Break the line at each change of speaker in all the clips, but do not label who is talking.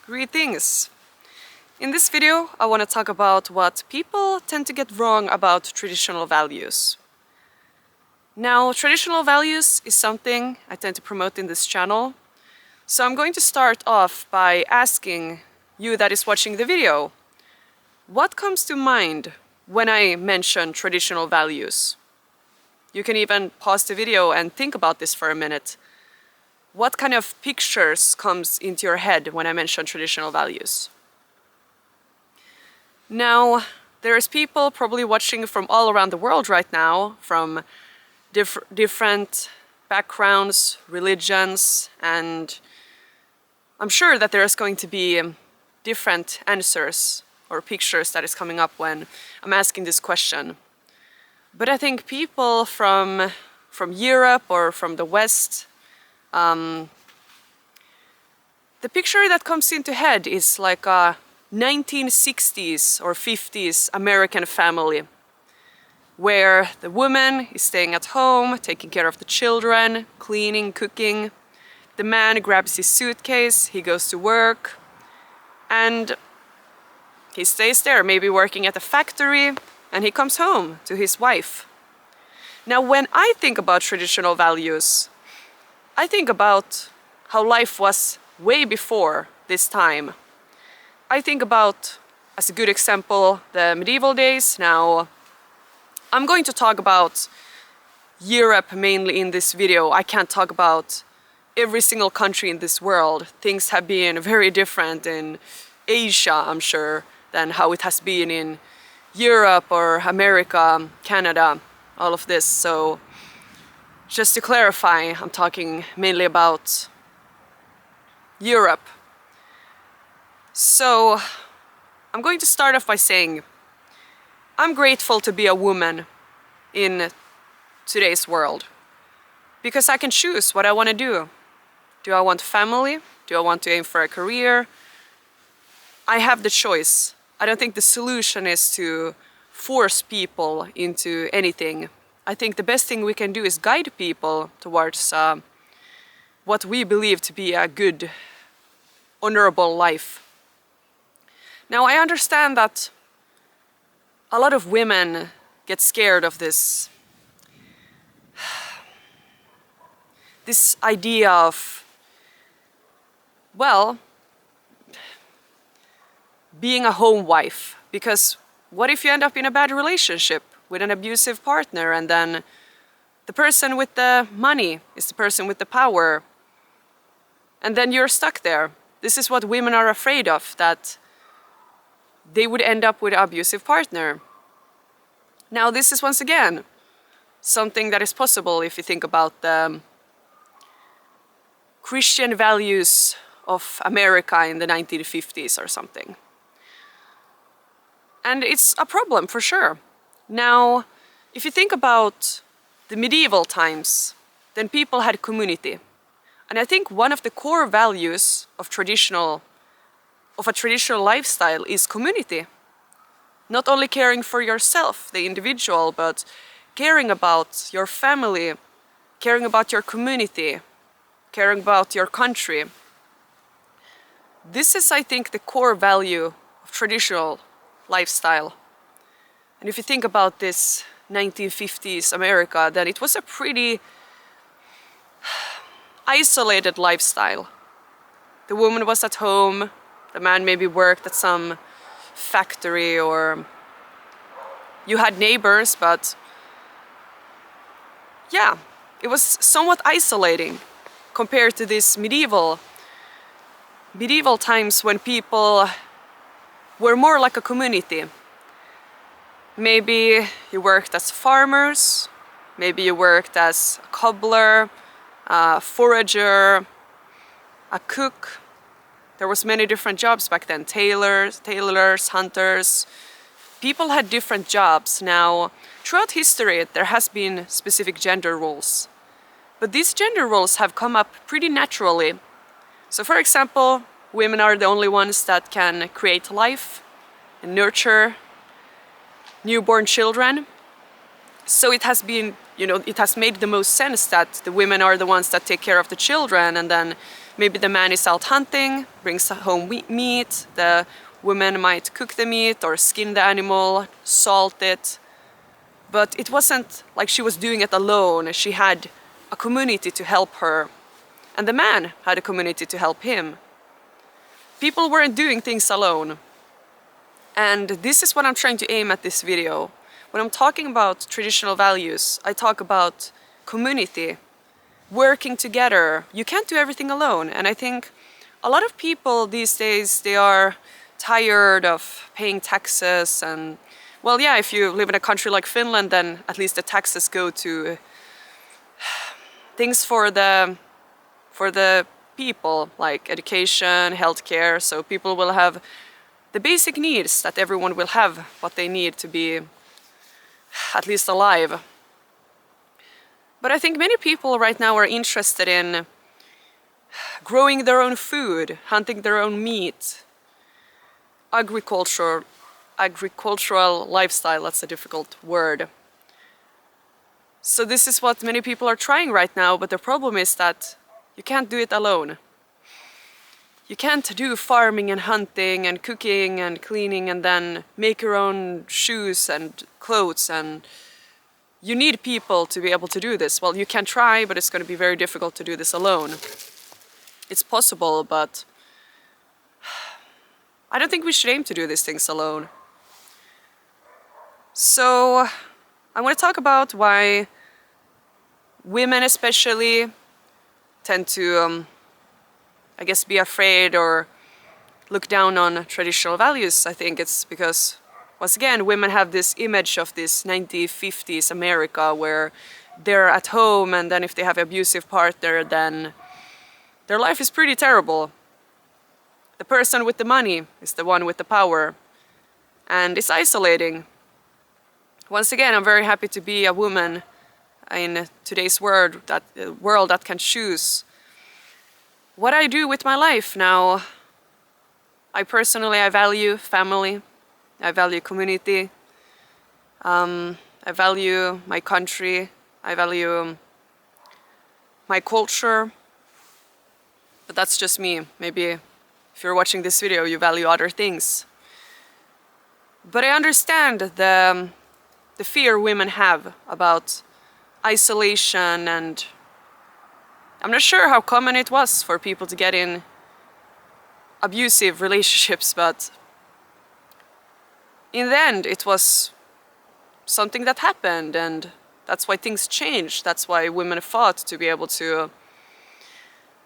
Greetings! In this video, I want to talk about what people tend to get wrong about traditional values. Now, traditional values is something I tend to promote in this channel, so I'm going to start off by asking you that is watching the video, what comes to mind when I mention traditional values? You can even pause the video and think about this for a minute. What kind of pictures comes into your head when I mention traditional values? Now, there's people probably watching from all around the world right now, from different backgrounds, religions, and I'm sure that there's going to be different answers or pictures that is coming up when I'm asking this question. But I think people from Europe or from the West, the picture that comes into head is like a 1960s or 50s American family, where the woman is staying at home, taking care of the children, cleaning, cooking. The man grabs his suitcase, he goes to work, and he stays there, maybe working at a factory, and he comes home to his wife. Now, when I think about traditional values, I think about how life was way before this time. I think about, as a good example, the medieval days. Now, I'm going to talk about Europe mainly in this video. I can't talk about every single country in this world. Things have been very different in Asia, I'm sure, than how it has been in Europe or America, Canada, all of this. So, just to clarify, I'm talking mainly about Europe. So, I'm going to start off by saying I'm grateful to be a woman in today's world because I can choose what I want to do. Do I want family? Do I want to aim for a career? I have the choice. I don't think the solution is to force people into anything. I think the best thing we can do is guide people towards what we believe to be a good, honorable life. Now, I understand that a lot of women get scared of this idea of, well, being a home wife, because what if you end up in a bad relationship with an abusive partner, and then the person with the money is the person with the power, and then you're stuck there. This is what women are afraid of, that they would end up with an abusive partner. Now, this is once again something that is possible if you think about the Christian values of America in the 1950s or something. And it's a problem for sure. Now, if you think about the medieval times, then people had community. And I think one of the core values of a traditional lifestyle is community. Not only caring for yourself, the individual, but caring about your family, caring about your community, caring about your country. This is, I think, the core value of traditional lifestyle. And if you think about this 1950s America, then it was a pretty isolated lifestyle. The woman was at home, the man maybe worked at some factory, or you had neighbors, but yeah, it was somewhat isolating compared to this medieval times when people were more like a community. Maybe you worked as farmers, maybe you worked as a cobbler, a forager, a cook. There was many different jobs back then, tailors, hunters. People had different jobs. Now, throughout history, there has been specific gender roles. But these gender roles have come up pretty naturally. So for example, women are the only ones that can create life and nurture newborn children. So it has been, it has made the most sense that the women are the ones that take care of the children, and then Maybe the man is out hunting, brings home meat, the woman might cook the meat or skin the animal, salt it. But it wasn't like she was doing it alone. She had a community to help her. And the man had a community to help him. People weren't doing things alone. And this is what I'm trying to aim at this video. When I'm talking about traditional values, I talk about community, working together. You can't do everything alone. And I think a lot of people these days, they are tired of paying taxes and, well, yeah, if you live in a country like Finland, then at least the taxes go to things for the people, like education, healthcare, so people will have the basic needs that everyone will have what they need to be at least alive. But I think many people right now are interested in growing their own food, hunting their own meat, agricultural lifestyle, that's a difficult word. So this is what many people are trying right now, but the problem is that you can't do it alone. You can't do farming and hunting and cooking and cleaning and then make your own shoes and clothes, and you need people to be able to do this. Well, you can try, but it's going to be very difficult to do this alone. It's possible, but I don't think we should aim to do these things alone. So I want to talk about why women especially tend to, I guess, be afraid or look down on traditional values. I think it's because, once again, women have this image of this 1950s America where they're at home, and then if they have an abusive partner, then their life is pretty terrible. The person with the money is the one with the power, and it's isolating. Once again, I'm very happy to be a woman in today's world that can choose what I do with my life now. I value family, I value community, I value my country, I value my culture, but that's just me. Maybe if you're watching this video, you value other things. But I understand the fear women have about isolation, and I'm not sure how common it was for people to get in abusive relationships, but in the end it was something that happened, and that's why things changed. That's why women fought to be able to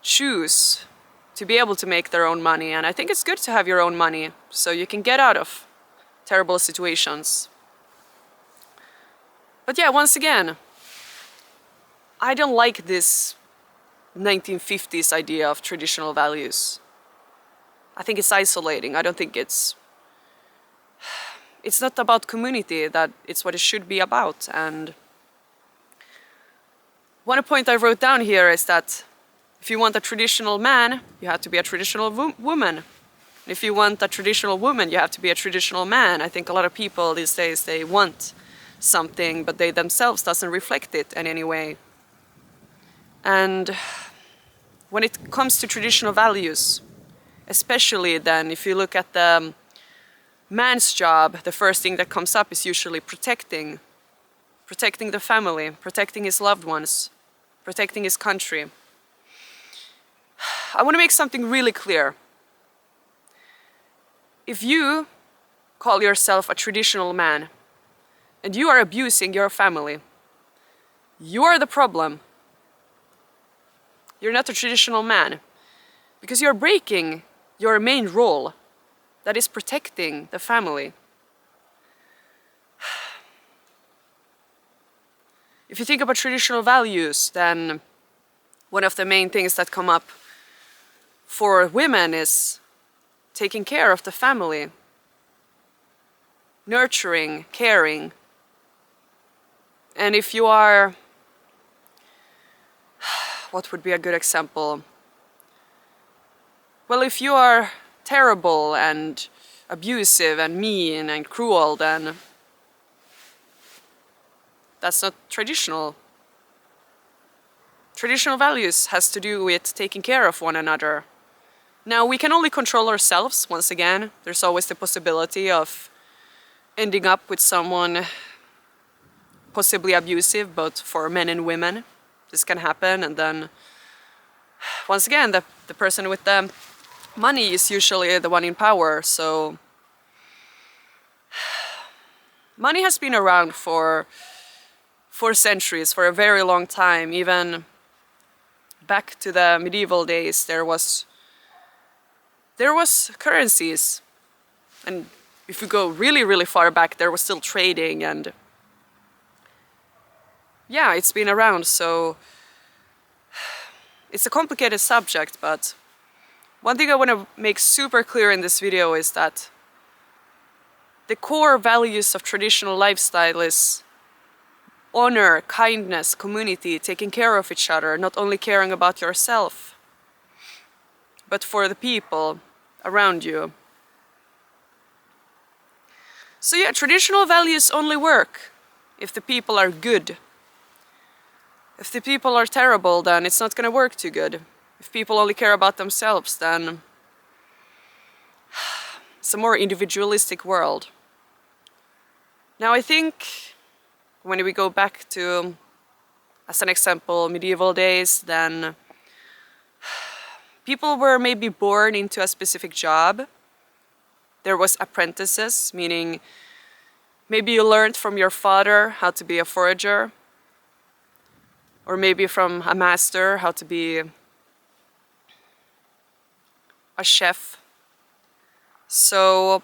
choose, to be able to make their own money. And I think it's good to have your own money so you can get out of terrible situations. But yeah, once again, I don't like this 1950s idea of traditional values. I think it's isolating. I don't think it's not about community, that it's what it should be about. And one point I wrote down here is that if you want a traditional man, you have to be a traditional woman. And if you want a traditional woman, you have to be a traditional man. I think a lot of people these days, they want something, but they themselves doesn't reflect it in any way. And when it comes to traditional values, especially then, if you look at the man's job, the first thing that comes up is usually protecting the family, protecting his loved ones, protecting his country. I want to make something really clear. If you call yourself a traditional man and you are abusing your family, you are the problem. You're not a traditional man, because you're breaking your main role, that is protecting the family. If you think about traditional values, then one of the main things that come up for women is taking care of the family, nurturing, caring. And if you are, what would be a good example? Well, if you are terrible and abusive and mean and cruel, then that's not traditional. traditional values has to do with taking care of one another. Now, we can only control ourselves. Once again, there's always the possibility of ending up with someone possibly abusive, both for men and women. This can happen, and then once again, the person with the money is usually the one in power. So money has been around for centuries, for a very long time. Even back to the medieval days, there was currencies, and if you go really, really far back, there was still trading, and yeah, it's been around. So it's a complicated subject, but one thing I want to make super clear in this video is that the core values of traditional lifestyle is honor, kindness, community, taking care of each other, not only caring about yourself, but for the people around you. So yeah, traditional values only work if the people are good. If the people are terrible, then it's not going to work too good. If people only care about themselves, then it's a more individualistic world. Now, I think when we go back to, as an example, medieval days, then people were maybe born into a specific job. There was apprentices, meaning maybe you learned from your father how to be a forager, or maybe from a master how to be a chef. So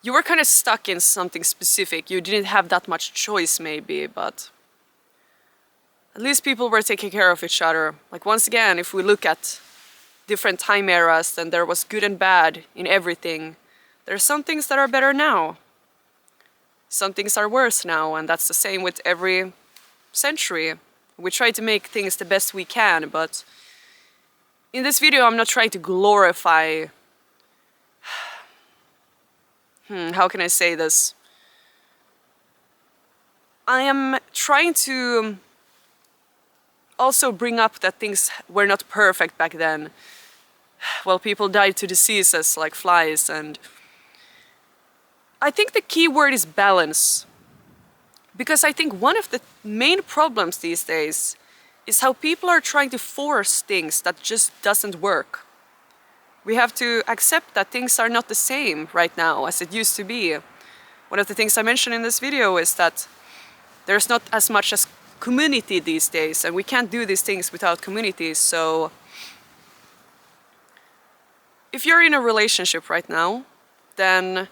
you were kind of stuck in something specific. You didn't have that much choice maybe, but at least people were taking care of each other. Like, once again, if we look at different time eras, then there was good and bad in everything. There are some things that are better now. Some things are worse now, and that's the same with every century. We try to make things the best we can, but in this video I'm not trying to glorify, how can I say this? I am trying to also bring up that things were not perfect back then. Well, people died to diseases like flies, and I think the key word is balance. Because I think one of the main problems these days is how people are trying to force things that just doesn't work. We have to accept that things are not the same right now as it used to be. One of the things I mentioned in this video is that there's not as much as community these days, and we can't do these things without communities. So if you're in a relationship right now, then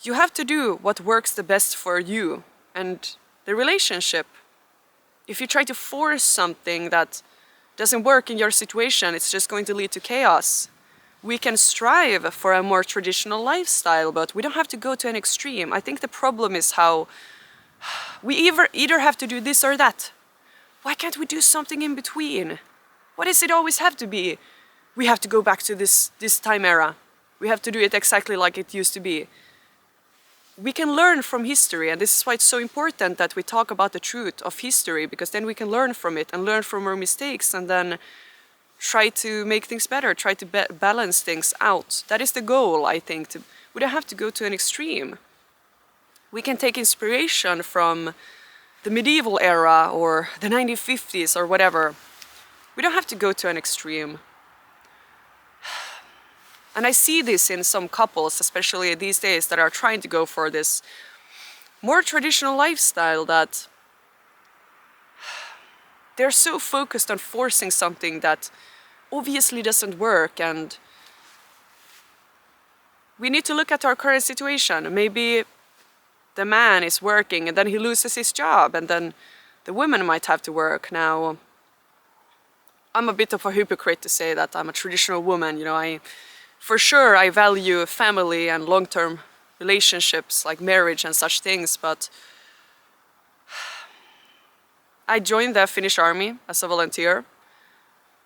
you have to do what works the best for you and the relationship. If you try to force something that doesn't work in your situation, it's just going to lead to chaos. We can strive for a more traditional lifestyle, but we don't have to go to an extreme. I think the problem is how we either have to do this or that. Why can't we do something in between? Why does it always have to be, we have to go back to this time era? We have to do it exactly like it used to be. We can learn from history, and this is why it's so important that we talk about the truth of history, because then we can learn from it and learn from our mistakes, and then try to make things better, try to balance things out. That is the goal, I think. We don't have to go to an extreme. We can take inspiration from the medieval era or the 1950s or whatever. We don't have to go to an extreme. And I see this in some couples, especially these days, that are trying to go for this more traditional lifestyle, that they're so focused on forcing something that obviously doesn't work. And we need to look at our current situation. Maybe the man is working and then he loses his job, and then the woman might have to work. Now, I'm a bit of a hypocrite to say that I'm a traditional woman. For sure, I value family and long-term relationships like marriage and such things, but I joined the Finnish army as a volunteer.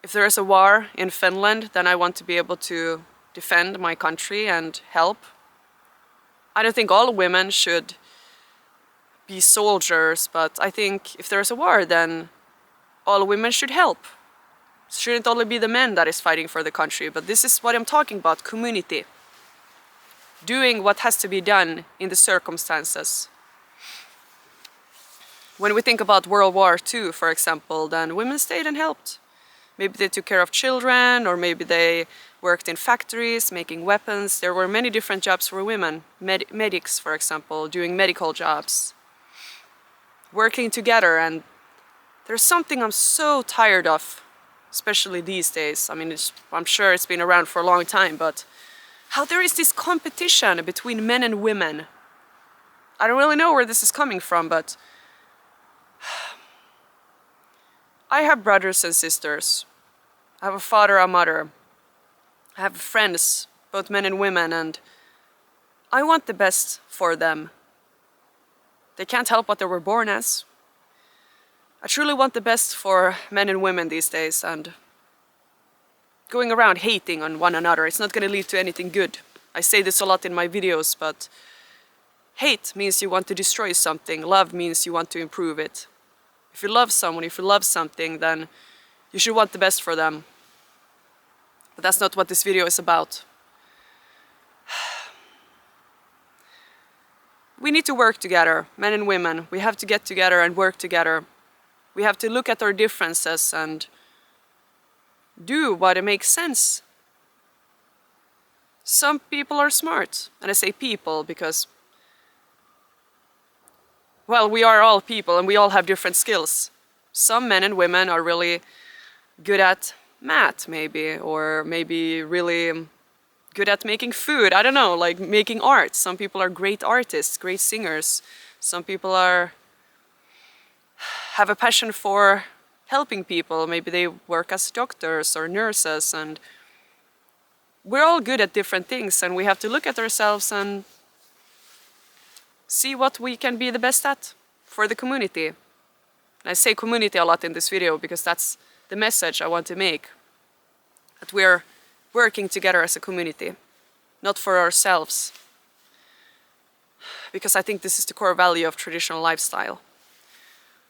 If there is a war in Finland, then I want to be able to defend my country and help. I don't think all women should be soldiers, but I think if there is a war, then all women should help. It shouldn't only be the men that is fighting for the country, but this is what I'm talking about, community. Doing what has to be done in the circumstances. When we think about World War II, for example, then women stayed and helped. Maybe they took care of children, or maybe they worked in factories making weapons. There were many different jobs for women. Medics, for example, doing medical jobs. Working together, and there's something I'm so tired of, especially these days. I mean, I'm sure it's been around for a long time, but how there is this competition between men and women. I don't really know where this is coming from, but I have brothers and sisters. I have a father, a mother. I have friends, both men and women, and I want the best for them. They can't help what they were born as. I truly want the best for men and women these days, and going around hating on one another, it's not going to lead to anything good. I say this a lot in my videos, but hate means you want to destroy something. Love means you want to improve it. If you love someone, if you love something, then you should want the best for them. But that's not what this video is about. We need to work together, men and women. We have to get together and work together. We have to look at our differences and do what makes sense. Some people are smart, and I say people because, well, we are all people and we all have different skills. Some men and women are really good at math, maybe, or maybe really good at making food. I don't know, like making art. Some people are great artists, great singers. Some people have a passion for helping people. Maybe they work as doctors or nurses, and we're all good at different things, and we have to look at ourselves and see what we can be the best at for the community. And I say community a lot in this video because that's the message I want to make. That we're working together as a community, not for ourselves. Because I think this is the core value of traditional lifestyle.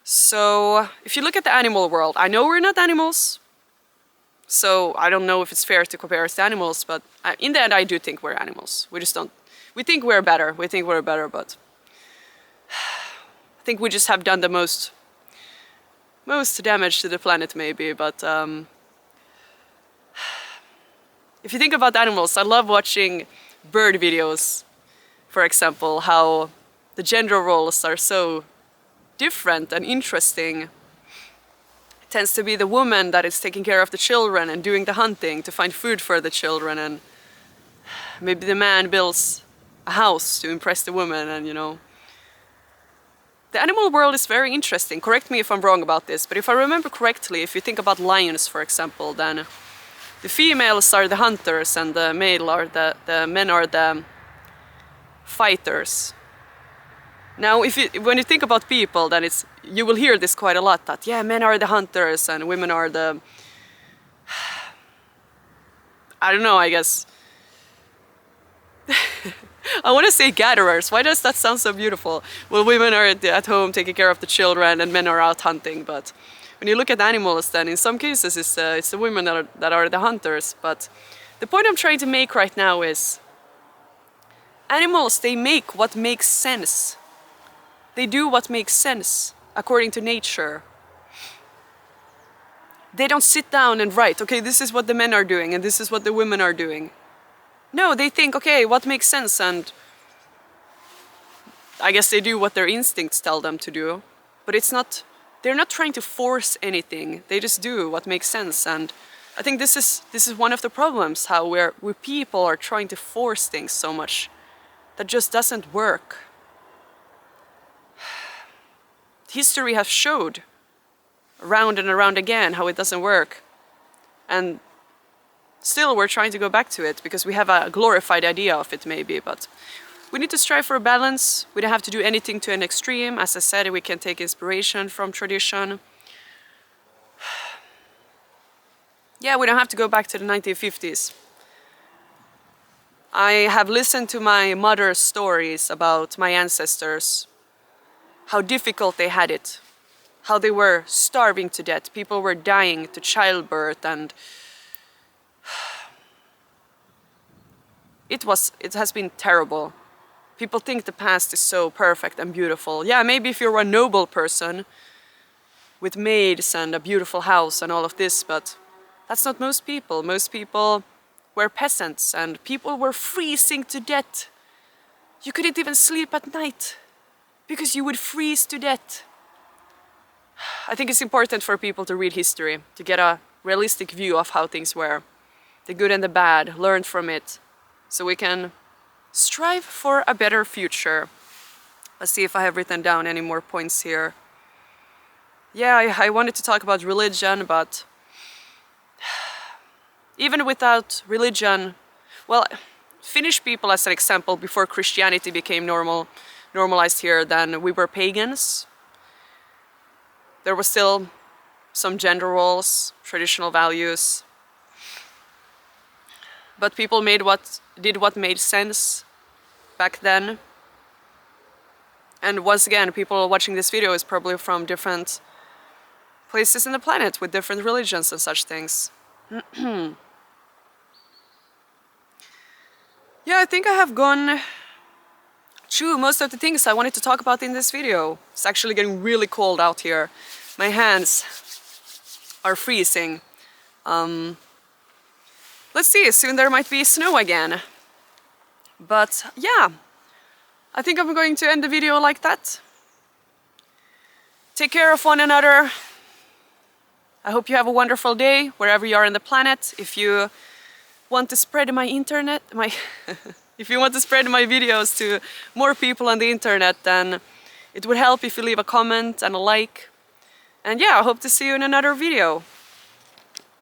So, if you look at the animal world, I know we're not animals, so I don't know if it's fair to compare us to animals, but in the end I do think we're animals. We just don't, we think we're better, but I think we just have done the most damage to the planet maybe, but if you think about animals, I love watching bird videos, for example, how the gender roles are so different and interesting. It tends to be the woman that is taking care of the children and doing the hunting to find food for the children, and maybe the man builds a house to impress the woman, and you know. The animal world is very interesting. Correct me if I'm wrong about this, but if I remember correctly, if you think about lions, for example, then the females are the hunters and the the men are the fighters. Now, when you think about people, then you will hear this quite a lot, that yeah, men are the hunters and women are the, I don't know, I guess. I want to say gatherers. Why does that sound so beautiful? Well, women are at home taking care of the children and men are out hunting, but when you look at animals, then in some cases it's the women that are the hunters. But the point I'm trying to make right now is animals, they make what makes sense. They do what makes sense according to nature. They don't sit down and write, okay, this is what the men are doing and this is what the women are doing. No, they think, okay, what makes sense, and I guess they do what their instincts tell them to do. But they're not trying to force anything. They just do what makes sense, and I think this is one of the problems, how we people are trying to force things so much. That just doesn't work. History has showed around and around again how it doesn't work. And still we're trying to go back to it because we have a glorified idea of it maybe, but we need to strive for a balance. We don't have to do anything to an extreme. As I said, we can take inspiration from tradition. Yeah, we don't have to go back to the 1950s. I have listened to my mother's stories about my ancestors, how difficult they had it, how they were starving to death. People were dying to childbirth, and it has been terrible. People think the past is so perfect and beautiful. Yeah, maybe if you're a noble person with maids and a beautiful house and all of this, but that's not most people. Most people were peasants, and people were freezing to death. You couldn't even sleep at night because you would freeze to death. I think it's important for people to read history, to get a realistic view of how things were, the good and the bad, learn from it, so we can strive for a better future. Let's see if I have written down any more points here. Yeah, I wanted to talk about religion, but even without religion, well, Finnish people as an example, before Christianity became normalized here, then we were pagans. There were still some gender roles, traditional values, but people did what made sense back then. And once again, people watching this video is probably from different places in the planet with different religions and such things. Yeah, I think I have gone through most of the things I wanted to talk about in this video. It's actually getting really cold out here. My hands are freezing. Let's see, soon there might be snow again. But yeah, I think I'm going to end the video like that. Take care of one another. I hope you have a wonderful day wherever you are on the planet. If you want to spread my if you want to spread my videos to more people on the internet, then it would help if you leave a comment and a like. And yeah, I hope to see you in another video.